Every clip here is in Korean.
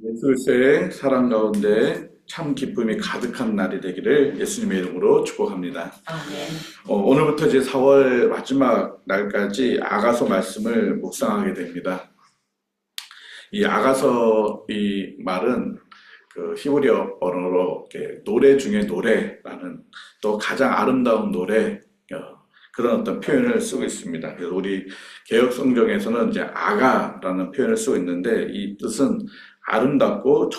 예수 그리스도의 사랑 가운데 참 기쁨이 가득한 날이 되기를 예수님의 이름으로 축복합니다. 아멘. 오늘부터 이제 4월 마지막 날까지 아가서 말씀을 묵상하게 됩니다. 이 아가서 이 말은 그 히브리어 언어로 이렇게 노래 중에 노래라는 또 가장 아름다운 노래 그런 어떤 표현을 쓰고 있습니다. 그래서 우리 개역 성경에서는 이제 아가라는 표현을 쓰고 있는데 이 뜻은 아름답고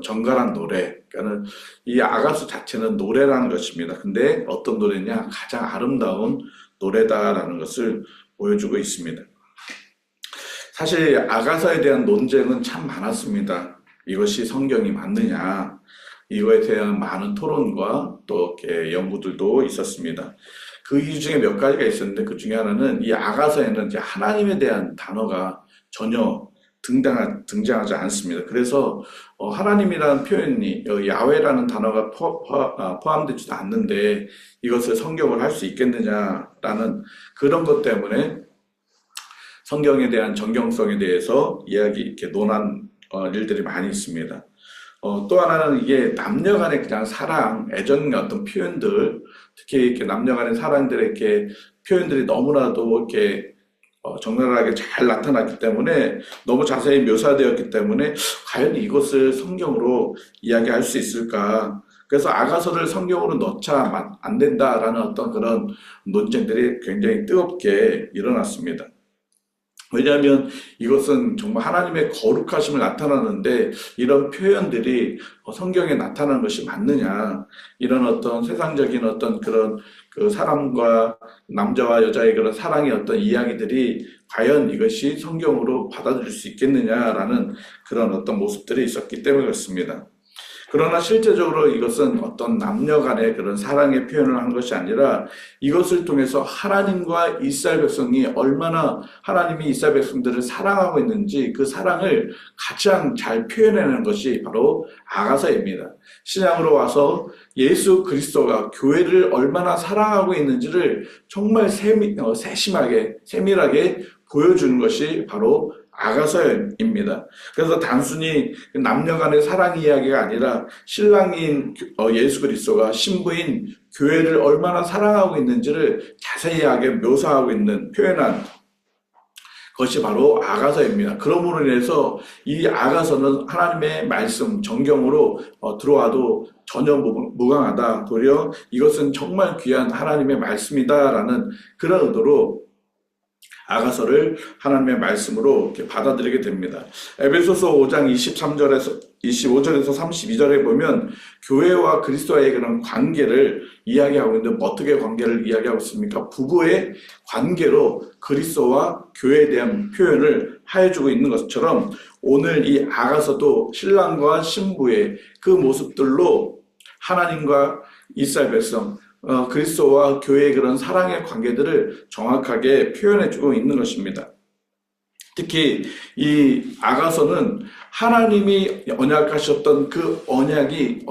정갈한 노래. 그러니까는 이 아가서 자체는 노래라는 것입니다. 근데 어떤 노래냐? 가장 아름다운 노래다라는 것을 보여주고 있습니다. 사실 아가서에 대한 논쟁은 참 많았습니다. 이것이 성경이 맞느냐? 이거에 대한 많은 토론과 또 이렇게 연구들도 있었습니다. 그 이유 중에 몇 가지가 있었는데 그 중에 하나는 이 아가서에는 이제 하나님에 대한 단어가 전혀 등장하지 않습니다. 그래서 하나님이라는 표현이 야훼라는 단어가 포함되지도 않는데 이것을 성경을 할 수 있겠느냐라는 그런 것 때문에 성경에 대한 정경성에 대해서 이렇게 논한 일들이 많이 있습니다. 또 하나는 이게 남녀 간의 그냥 사랑, 애정의 어떤 표현들, 특히 이렇게 남녀 간의 사랑들의 이렇게 표현들이 너무나도 이렇게 적나라하게 잘 나타났기 때문에 너무 자세히 묘사되었기 때문에 과연 이것을 성경으로 이야기할 수 있을까? 그래서 아가서를 성경으로 넣자 안 된다라는 어떤 그런 논쟁들이 굉장히 뜨겁게 일어났습니다. 왜냐하면 이것은 정말 하나님의 거룩하심을 나타나는데 이런 표현들이 성경에 나타나는 것이 맞느냐 이런 어떤 세상적인 어떤 그런 그 사람과 남자와 여자의 그런 사랑의 어떤 이야기들이 과연 이것이 성경으로 받아들일 수 있겠느냐라는 그런 어떤 모습들이 있었기 때문에 그렇습니다. 그러나 실제적으로 이것은 어떤 남녀 간의 그런 사랑의 표현을 한 것이 아니라 이것을 통해서 하나님과 이스라엘 백성이 얼마나 하나님이 이스라엘 백성들을 사랑하고 있는지 그 사랑을 가장 잘 표현해내는 것이 바로 아가서입니다. 신약으로 와서 예수 그리스도가 교회를 얼마나 사랑하고 있는지를 정말 세밀하게 보여주는 것이 바로 아가서입니다. 그래서 단순히 남녀 간의 사랑 이야기가 아니라 신랑인 예수 그리스도가 신부인 교회를 얼마나 사랑하고 있는지를 자세하게 묘사하고 있는 표현한 것이 바로 아가서입니다. 그러므로 인해서 이 아가서는 하나님의 말씀 정경으로 들어와도 전혀 무방하다. 도리어 이것은 정말 귀한 하나님의 말씀이다라는 그런 의도로 아가서를 하나님의 말씀으로 이렇게 받아들이게 됩니다. 에베소서 5장 25절에서 32절에 보면 교회와 그리스도와의 그런 관계를 이야기하고 있는데 어떻게 관계를 이야기하고 있습니까? 부부의 관계로 그리스도와 교회에 대한 표현을 하여주고 있는 것처럼 오늘 이 아가서도 신랑과 신부의 그 모습들로 하나님과 이스라엘 백성 그리스도와 교회의 그런 사랑의 관계들을 정확하게 표현해주고 있는 것입니다. 특히 이 아가서는 하나님이 언약하셨던 그 언약이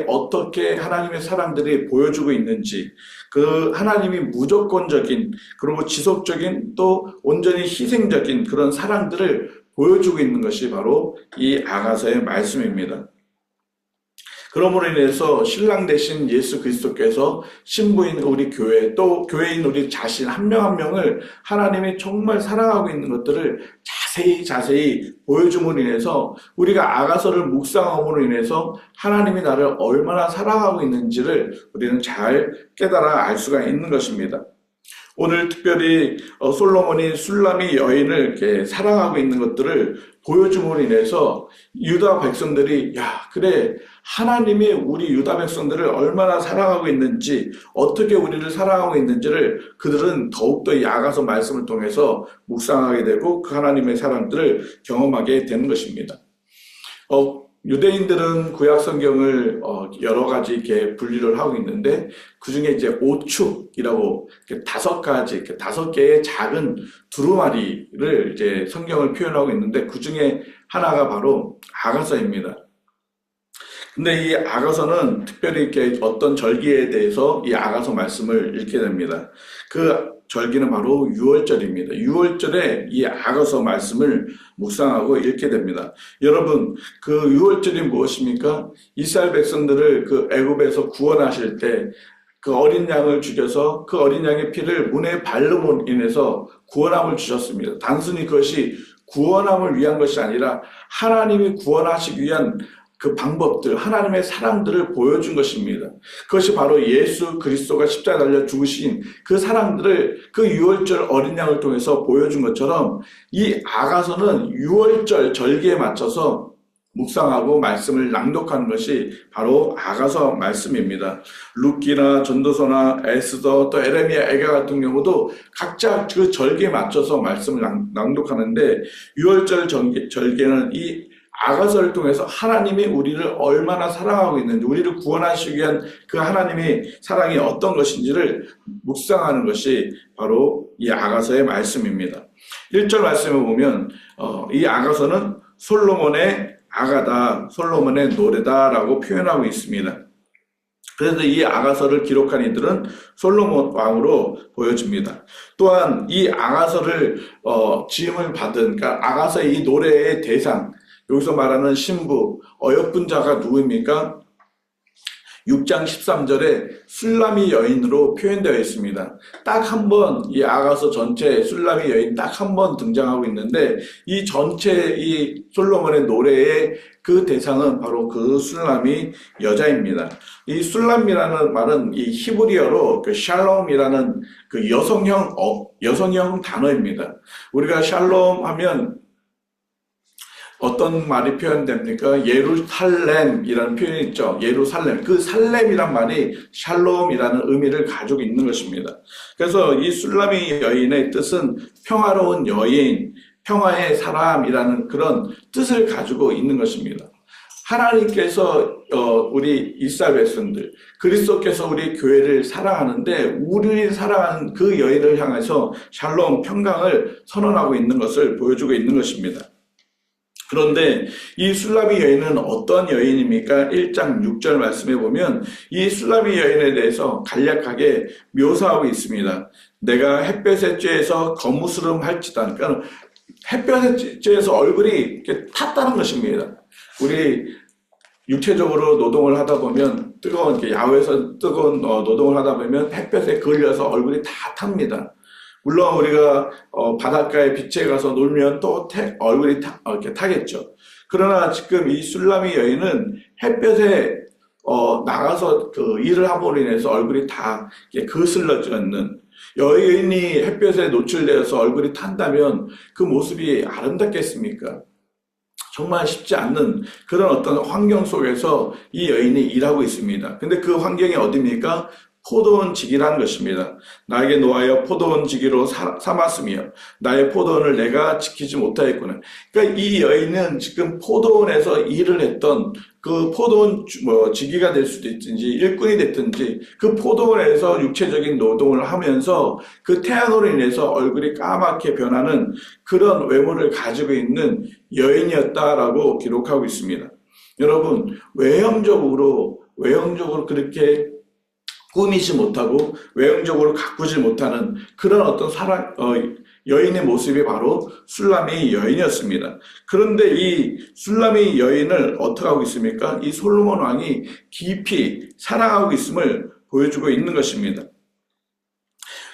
어떻게 하나님의 사람들이 보여주고 있는지, 그 하나님이 무조건적인 그리고 지속적인 또 온전히 희생적인 그런 사랑들을 보여주고 있는 것이 바로 이 아가서의 말씀입니다. 그러므로 인해서 신랑 대신 예수 그리스도께서 신부인 우리 교회 또 교회인 우리 자신 한 명 한 명을 하나님이 정말 사랑하고 있는 것들을 자세히 보여줌으로 인해서 우리가 아가서를 묵상함으로 인해서 하나님이 나를 얼마나 사랑하고 있는지를 우리는 잘 깨달아 알 수가 있는 것입니다. 오늘 특별히 솔로몬이 술람이 여인을 이렇게 사랑하고 있는 것들을 보여줌으로 인해서 유다 백성들이 그래 하나님이 우리 유다 백성들을 얼마나 사랑하고 있는지 어떻게 우리를 사랑하고 있는지를 그들은 더욱더 이 아가서 말씀을 통해서 묵상하게 되고 그 하나님의 사랑들을 경험하게 되는 것입니다. 유대인들은 구약 성경을 여러 가지 이렇게 분류를 하고 있는데 그 중에 이제 오축이라고 다섯 개의 작은 두루마리를 이제 성경을 표현하고 있는데 그 중에 하나가 바로 아가서입니다. 근데 이 아가서는 특별히 이렇게 어떤 절기에 대해서 이 아가서 말씀을 읽게 됩니다. 그 절기는 바로 유월절입니다. 유월절에 이 아가서 말씀을 묵상하고 읽게 됩니다. 여러분, 그 유월절이 무엇입니까? 이스라엘 백성들을 그 애굽에서 구원하실 때 그 어린 양을 죽여서 그 어린 양의 피를 문에 바름으로 인해서 구원함을 주셨습니다. 단순히 그것이 구원함을 위한 것이 아니라 하나님이 구원하시기 위한 그 방법들, 하나님의 사랑들을 보여준 것입니다. 그것이 바로 예수 그리스도가 십자가에 달려 죽으신 그 사랑들을 그 유월절 어린 양을 통해서 보여준 것처럼 이 아가서는 유월절 절기에 맞춰서 묵상하고 말씀을 낭독하는 것이 바로 아가서 말씀입니다. 룻기나 전도서나 에스더 또 에레미야 에가 같은 경우도 각자 그 절기에 맞춰서 말씀을 낭독하는데 유월절 절기는 이 아가서를 통해서 하나님이 우리를 얼마나 사랑하고 있는지, 우리를 구원하시기 위한 그 하나님의 사랑이 어떤 것인지를 묵상하는 것이 바로 이 아가서의 말씀입니다. 1절 말씀을 보면 이 아가서는 솔로몬의 아가다, 솔로몬의 노래다라고 표현하고 있습니다. 그래서 이 아가서를 기록한 이들은 솔로몬 왕으로 보여집니다. 또한 이 아가서를 지음을 받은, 그러니까 아가서의 이 노래의 대상, 여기서 말하는 신부, 어여쁜 자가 누구입니까? 6장 13절에 술람이 여인으로 표현되어 있습니다. 딱 한 번 이 아가서 전체에 술람이 여인 딱 한 번 등장하고 있는데 이 전체 이 솔로몬의 노래의 그 대상은 바로 그 술람이 여자입니다. 이 술람이라는 말은 이 히브리어로 그 샬롬이라는 그 여성형 단어입니다. 우리가 샬롬 하면 어떤 말이 표현됩니까? 예루살렘이라는 표현이 있죠. 예루살렘. 그 살렘이란 말이 샬롬이라는 의미를 가지고 있는 것입니다. 그래서 이 술람이 여인의 뜻은 평화로운 여인, 평화의 사람이라는 그런 뜻을 가지고 있는 것입니다. 하나님께서 우리 이스라엘 백성들, 그리스도께서 우리 교회를 사랑하는데 우리를 사랑하는 그 여인을 향해서 샬롬, 평강을 선언하고 있는 것을 보여주고 있는 것입니다. 그런데 이 술람이 여인은 어떤 여인입니까? 1장 6절 말씀해 보면 이 술람이 여인에 대해서 간략하게 묘사하고 있습니다. 내가 햇볕에 쬐서 거무스름 할지다. 그러니까 햇볕에 쬐서 얼굴이 이렇게 탔다는 것입니다. 우리 육체적으로 노동을 하다 보면 이렇게 야외에서 뜨거운 노동을 하다 보면 햇볕에 걸려서 얼굴이 다 탑니다. 물론 우리가 바닷가에 비치에 가서 놀면 또 얼굴이 이렇게 타겠죠. 그러나 지금 이 술람이 여인은 햇볕에 나가서 그 일을 함으로 인해서 얼굴이 다 거슬러져 있는, 여인이 햇볕에 노출되어서 얼굴이 탄다면 그 모습이 아름답겠습니까? 정말 쉽지 않는 그런 어떤 환경 속에서 이 여인이 일하고 있습니다. 근데 그 환경이 어디입니까? 포도원지기라는 것입니다. 나에게 놓아여 포도원지기로 삼았으며 나의 포도원을 내가 지키지 못하였구나. 그러니까 이 여인은 지금 포도원에서 일을 했던 그 포도원 지기가 될 수도 있든지 일꾼이 됐든지 그 포도원에서 육체적인 노동을 하면서 그 태양으로 인해서 얼굴이 까맣게 변하는 그런 외모를 가지고 있는 여인이었다라고 기록하고 있습니다. 여러분, 외형적으로 그렇게 꾸미지 못하고 외형적으로 가꾸지 못하는 그런 어떤 여인의 모습이 바로 술람이 여인이었습니다. 그런데 이 술람이 여인을 어떻게 하고 있습니까? 이 솔로몬 왕이 깊이 사랑하고 있음을 보여주고 있는 것입니다.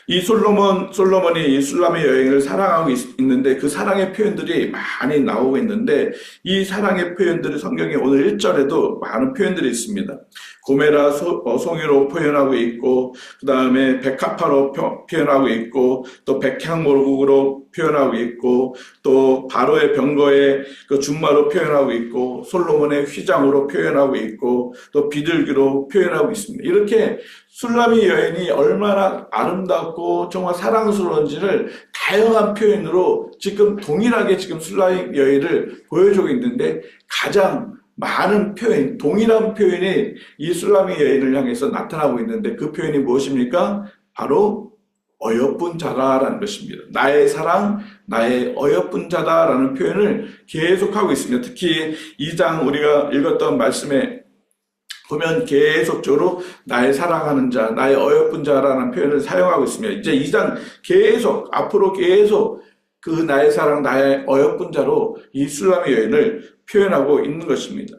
이 솔로몬이 이 술람의 여인을 사랑하고 있는데 그 사랑의 표현들이 많이 나오고 있는데 이 사랑의 표현들이 성경에 오늘 1절에도 많은 표현들이 있습니다. 고메라 송이로 표현하고 있고 그 다음에 백합화로 표현하고 있고 또 백향목으로 표현하고 있고 또 바로의 병거의 그 준마로 표현하고 있고 솔로몬의 휘장으로 표현하고 있고 또 비둘기로 표현하고 있습니다. 이렇게 술람이 여인이 얼마나 아름답고 정말 사랑스러운지를 다양한 표현으로 지금 동일하게 지금 술람이 여인을 보여주고 있는데 가장 많은 표현, 동일한 표현이 이 술람이 여인을 향해서 나타나고 있는데 그 표현이 무엇입니까? 바로 어여쁜 자다라는 것입니다. 나의 사랑, 나의 어여쁜 자다라는 표현을 계속하고 있습니다. 특히 2장 우리가 읽었던 말씀에 보면 계속적으로 나의 사랑하는 자, 나의 어여쁜 자라는 표현을 사용하고 있습니다. 이제 2장 계속, 앞으로 계속 그 나의 사랑, 나의 어여쁜 자로 이 술람의 여인을 표현하고 있는 것입니다.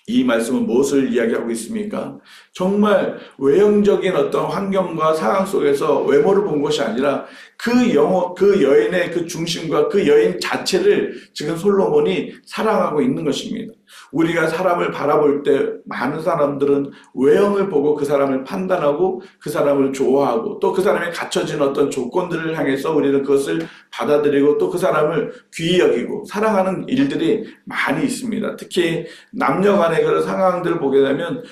이 말씀은 무엇을 이야기하고 있습니까? 정말 외형적인 어떤 환경과 상황 속에서 외모를 본 것이 아니라 그 여인의 그 중심과 그 여인 자체를 지금 솔로몬이 사랑하고 있는 것입니다. 우리가 사람을 바라볼 때 많은 사람들은 외형을 보고 그 사람을 판단하고 그 사람을 좋아하고 또 그 사람이 갖춰진 어떤 조건들을 향해서 우리는 그것을 받아들이고 또 그 사람을 귀히 여기고 사랑하는 일들이 많이 있습니다. 특히 남녀 간의 그런 상황들을 보게 되면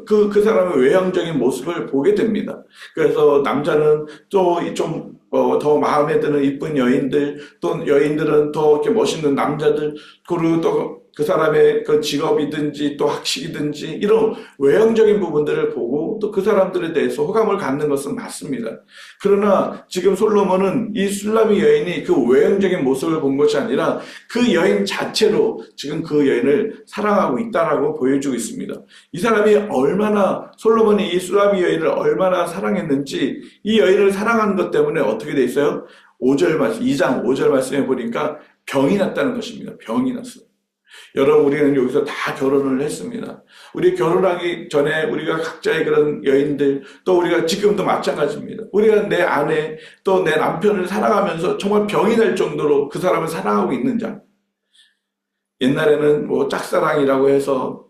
그 사람의 외형적인 모습을 보게 됩니다. 그래서 남자는 또 좀 더 마음에 드는 이쁜 여인들, 또 여인들은 더 이렇게 멋있는 남자들, 그리고 또 그 사람의 그 직업이든지 또 학식이든지 이런 외형적인 부분들을 보고 또 그 사람들에 대해서 호감을 갖는 것은 맞습니다. 그러나 지금 솔로몬은 이 술람이 여인이 그 외형적인 모습을 본 것이 아니라 그 여인 자체로 지금 그 여인을 사랑하고 있다라고 보여주고 있습니다. 이 사람이 솔로몬이 이 술람이 여인을 얼마나 사랑했는지 이 여인을 사랑하는 것 때문에 어떻게 돼 있어요? 2장 5절 말씀에 보니까 병이 났다는 것입니다. 병이 났어요. 여러분, 우리는 여기서 다 결혼을 했습니다. 우리 결혼하기 전에 우리가 각자의 그런 여인들, 또 우리가 지금도 마찬가지입니다. 우리가 내 아내, 또 내 남편을 사랑하면서 정말 병이 날 정도로 그 사람을 사랑하고 있는 자. 옛날에는 뭐 짝사랑이라고 해서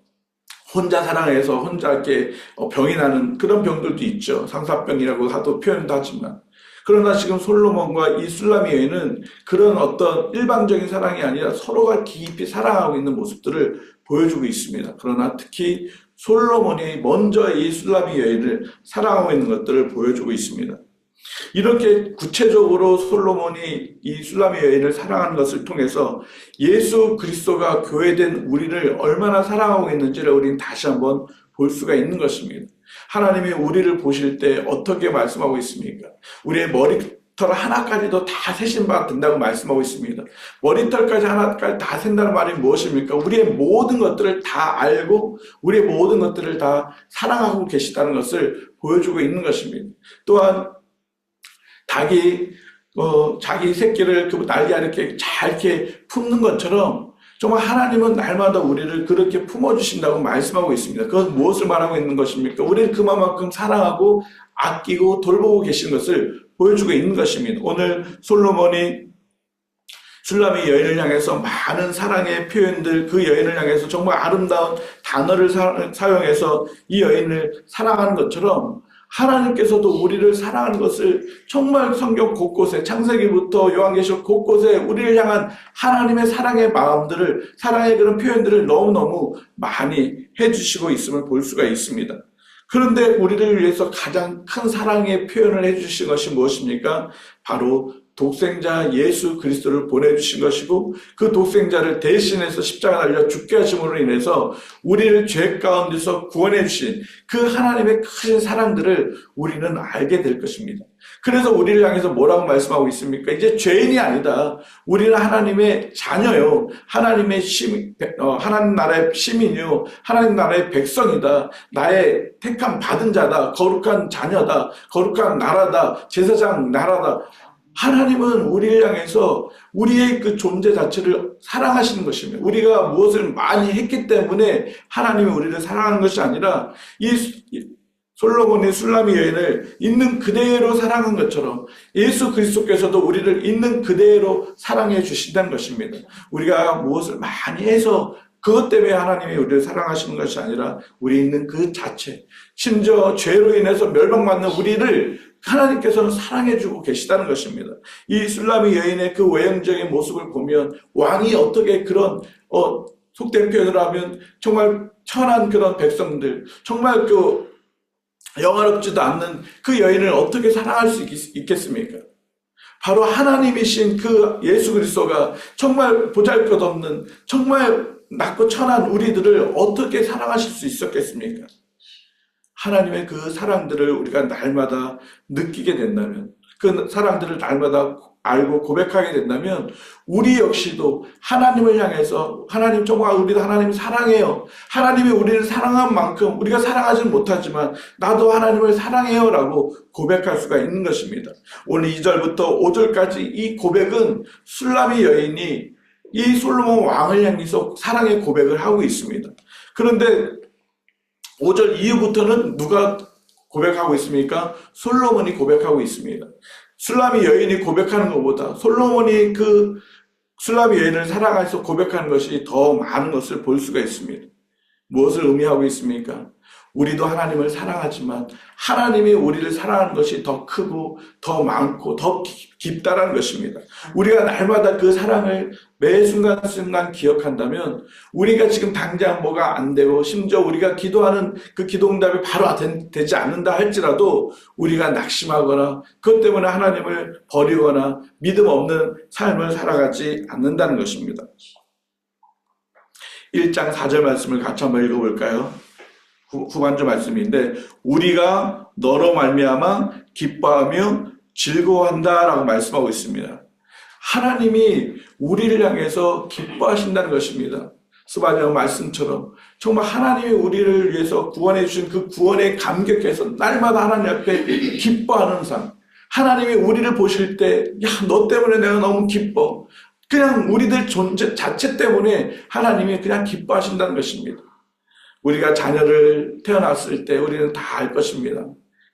혼자 사랑해서 혼자 이렇게 병이 나는 그런 병들도 있죠. 상사병이라고 하도 표현도 하지만. 그러나 지금 솔로몬과 이 술람의 여인은 그런 어떤 일방적인 사랑이 아니라 서로가 깊이 사랑하고 있는 모습들을 보여주고 있습니다. 그러나 특히 솔로몬이 먼저 이 술람의 여인을 사랑하고 있는 것들을 보여주고 있습니다. 이렇게 구체적으로 솔로몬이 이 술람의 여인을 사랑하는 것을 통해서 예수 그리스도가 교회된 우리를 얼마나 사랑하고 있는지를 우리는 다시 한번 볼 수가 있는 것입니다. 하나님이 우리를 보실 때 어떻게 말씀하고 있습니까? 우리의 머리털 하나까지도 다 세신 바 된다고 말씀하고 있습니다. 머리털까지 하나까지 다 센다는 말이 무엇입니까? 우리의 모든 것들을 다 알고 우리의 모든 것들을 다 사랑하고 계시다는 것을 보여주고 있는 것입니다. 또한 닭이 자기 새끼를 그 날개 이렇게 잘 이렇게 품는 것처럼 정말 하나님은 날마다 우리를 그렇게 품어주신다고 말씀하고 있습니다. 그건 무엇을 말하고 있는 것입니까? 우리를 그만큼 사랑하고 아끼고 돌보고 계시는 것을 보여주고 있는 것입니다. 오늘 솔로몬이 술람의 여인을 향해서 많은 사랑의 표현들, 그 여인을 향해서 정말 아름다운 단어를 사용해서 이 여인을 사랑하는 것처럼 하나님께서도 우리를 사랑하는 것을 정말 성경 곳곳에 창세기부터 요한계시록 곳곳에 우리를 향한 하나님의 사랑의 마음들을 사랑의 그런 표현들을 너무너무 많이 해주시고 있음을 볼 수가 있습니다. 그런데 우리를 위해서 가장 큰 사랑의 표현을 해주신 것이 무엇입니까? 바로 독생자 예수 그리스도를 보내주신 것이고 그 독생자를 대신해서 십자가 달려 죽게 하심으로 인해서 우리를 죄 가운데서 구원해 주신 그 하나님의 큰 사랑들을 우리는 알게 될 것입니다. 그래서 우리를 향해서 뭐라고 말씀하고 있습니까? 이제 죄인이 아니다. 우리는 하나님의 자녀요. 하나님 나라의 시민이요. 하나님 나라의 백성이다. 나의 택함 받은 자다. 거룩한 자녀다. 거룩한 나라다. 제사장 나라다. 하나님은 우리를 향해서 우리의 그 존재 자체를 사랑하시는 것입니다. 우리가 무엇을 많이 했기 때문에 하나님이 우리를 사랑하는 것이 아니라 이 솔로몬의 술람의 여인을 있는 그대로 사랑한 것처럼 예수 그리스도께서도 우리를 있는 그대로 사랑해 주신다는 것입니다. 우리가 무엇을 많이 해서 그것 때문에 하나님이 우리를 사랑하시는 것이 아니라 우리 있는 그 자체, 심지어 죄로 인해서 멸망받는 우리를 하나님께서는 사랑해주고 계시다는 것입니다. 이 술람의 여인의 그 외형적인 모습을 보면 왕이 어떻게 그런 속된 표현을 하면 정말 천한 그런 백성들, 정말 그 영화롭지도 않는 그 여인을 어떻게 사랑할 수 있겠습니까? 바로 하나님이신 그 예수 그리스도가 정말 보잘것없는 정말 낮고 천한 우리들을 어떻게 사랑하실 수 있었겠습니까? 하나님의 그 사랑들을 우리가 날마다 느끼게 된다면, 그 사랑들을 날마다 알고 고백하게 된다면 우리 역시도 하나님을 향해서 하나님 정말 우리도 하나님 사랑해요. 하나님이 우리를 사랑한 만큼 우리가 사랑하지는 못하지만 나도 하나님을 사랑해요 라고 고백할 수가 있는 것입니다. 오늘 2절부터 5절까지 이 고백은 술람이 여인이 이 솔로몬 왕을 향해서 사랑의 고백을 하고 있습니다. 그런데 5절 이후부터는 누가 고백하고 있습니까? 솔로몬이 고백하고 있습니다. 술람이 여인이 고백하는 것보다 솔로몬이 그 술람이 여인을 사랑해서 고백하는 것이 더 많은 것을 볼 수가 있습니다. 무엇을 의미하고 있습니까? 우리도 하나님을 사랑하지만 하나님이 우리를 사랑하는 것이 더 크고 더 많고 더 깊다라는 것입니다. 우리가 날마다 그 사랑을 매 순간순간 기억한다면 우리가 지금 당장 뭐가 안 되고 심지어 우리가 기도하는 그 기도응답이 바로 되지 않는다 할지라도 우리가 낙심하거나 그것 때문에 하나님을 버리거나 믿음 없는 삶을 살아가지 않는다는 것입니다. 1장 4절 말씀을 같이 한번 읽어볼까요? 후반절 말씀인데 우리가 너로 말미암아 기뻐하며 즐거워한다라고 말씀하고 있습니다. 하나님이 우리를 향해서 기뻐하신다는 것입니다. 스바냐 말씀처럼 정말 하나님이 우리를 위해서 구원해 주신 그 구원에 감격해서 날마다 하나님 앞에 기뻐하는 삶. 하나님이 우리를 보실 때 야, 너 때문에 내가 너무 기뻐. 그냥 우리들 존재 자체 때문에 하나님이 그냥 기뻐하신다는 것입니다. 우리가 자녀를 태어났을 때 우리는 다 알 것입니다.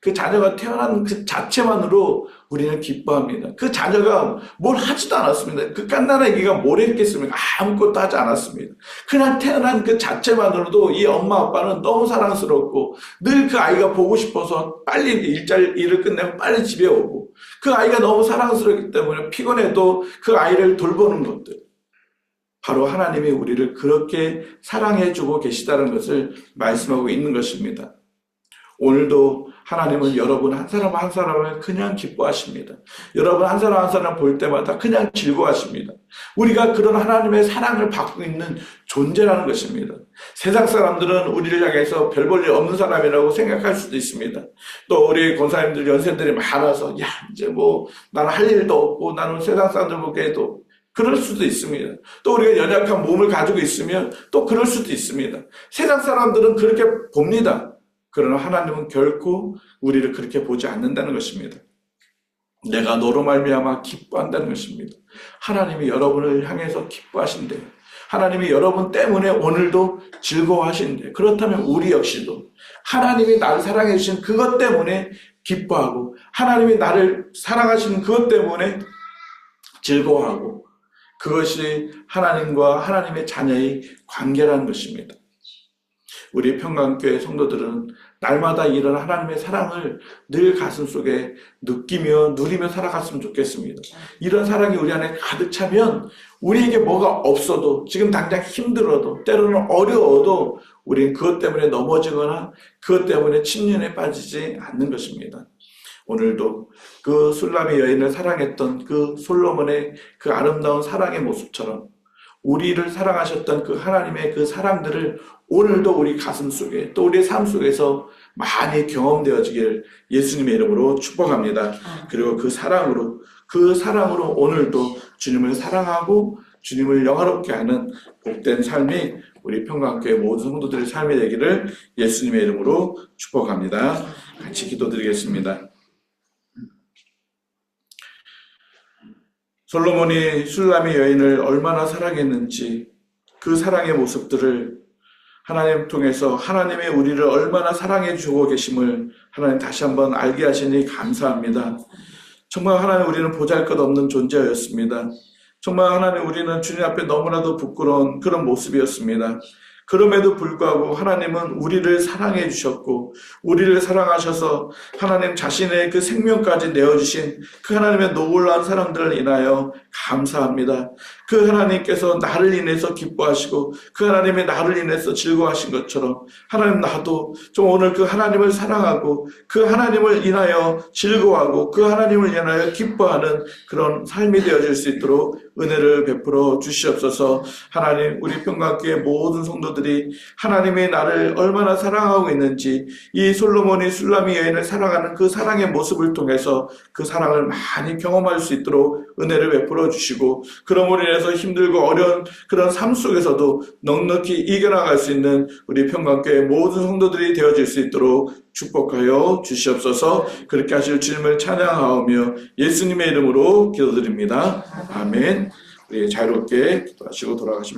그 자녀가 태어난 그 자체만으로 우리는 기뻐합니다. 그 자녀가 뭘 하지도 않았습니다. 그 갓난아기 애기가 뭘 했겠습니까? 아무것도 하지 않았습니다. 그냥 태어난 그 자체만으로도 이 엄마 아빠는 너무 사랑스럽고 늘 그 아이가 보고 싶어서 빨리 일을 끝내고 빨리 집에 오고 그 아이가 너무 사랑스럽기 때문에 피곤해도 그 아이를 돌보는 것들. 바로 하나님이 우리를 그렇게 사랑해주고 계시다는 것을 말씀하고 있는 것입니다. 오늘도 하나님은 여러분 한 사람 한 사람을 그냥 기뻐하십니다. 여러분 한 사람 한 사람 볼 때마다 그냥 즐거워하십니다. 우리가 그런 하나님의 사랑을 받고 있는 존재라는 것입니다. 세상 사람들은 우리를 향해서 별 볼 일 없는 사람이라고 생각할 수도 있습니다. 또 우리 권사님들 연세들이 많아서 야 이제 뭐 나는 할 일도 없고 나는 세상 사람들 보기에도 그럴 수도 있습니다. 또 우리가 연약한 몸을 가지고 있으면 또 그럴 수도 있습니다. 세상 사람들은 그렇게 봅니다. 그러나 하나님은 결코 우리를 그렇게 보지 않는다는 것입니다. 내가 너로 말미암아 기뻐한다는 것입니다. 하나님이 여러분을 향해서 기뻐하신대요. 하나님이 여러분 때문에 오늘도 즐거워하신대요. 그렇다면 우리 역시도 하나님이 나를 사랑해 주신 그것 때문에 기뻐하고 하나님이 나를 사랑하시는 그것 때문에 즐거워하고 그것이 하나님과 하나님의 자녀의 관계라는 것입니다. 우리 평강교회 성도들은 날마다 이런 하나님의 사랑을 늘 가슴속에 느끼며 누리며 살아갔으면 좋겠습니다. 이런 사랑이 우리 안에 가득 차면 우리에게 뭐가 없어도 지금 당장 힘들어도 때로는 어려워도 우리는 그것 때문에 넘어지거나 그것 때문에 침륜에 빠지지 않는 것입니다. 오늘도 그 술람의 여인을 사랑했던 그 솔로몬의 그 아름다운 사랑의 모습처럼 우리를 사랑하셨던 그 하나님의 그 사랑들을 오늘도 우리 가슴 속에 또 우리의 삶 속에서 많이 경험되어지길 예수님의 이름으로 축복합니다. 그리고 그 사랑으로 오늘도 주님을 사랑하고 주님을 영화롭게 하는 복된 삶이 우리 평강교회 모든 성도들의 삶이 되기를 예수님의 이름으로 축복합니다. 같이 기도드리겠습니다. 솔로몬이 술람의 여인을 얼마나 사랑했는지 그 사랑의 모습들을 하나님 통해서 하나님이 우리를 얼마나 사랑해 주고 계심을 하나님 다시 한번 알게 하시니 감사합니다. 정말 하나님 우리는 보잘것없는 존재였습니다. 정말 하나님 우리는 주님 앞에 너무나도 부끄러운 그런 모습이었습니다. 그럼에도 불구하고 하나님은 우리를 사랑해 주셨고 우리를 사랑하셔서 하나님 자신의 그 생명까지 내어주신 그 하나님의 놀라운 사랑들을 인하여 감사합니다. 그 하나님께서 나를 인해서 기뻐하시고 그 하나님의 나를 인해서 즐거워하신 것처럼 하나님 나도 좀 오늘 그 하나님을 사랑하고 그 하나님을 인하여 즐거워하고 그 하나님을 인하여 기뻐하는 그런 삶이 되어질 수 있도록 은혜를 베풀어 주시옵소서. 하나님, 우리 평강교회 모든 성도들이 하나님의 나를 얼마나 사랑하고 있는지, 이 솔로몬이 술람이 여인을 사랑하는 그 사랑의 모습을 통해서 그 사랑을 많이 경험할 수 있도록 은혜를 베풀어 주시고, 그러므로 인해서 힘들고 어려운 그런 삶 속에서도 넉넉히 이겨나갈 수 있는 우리 평강교회 모든 성도들이 되어질 수 있도록 축복하여 주시옵소서. 그렇게 하실 주님을 찬양하오며 예수님의 이름으로 기도드립니다. 아멘. 우리 자유롭게 기도하시고 돌아가십니다.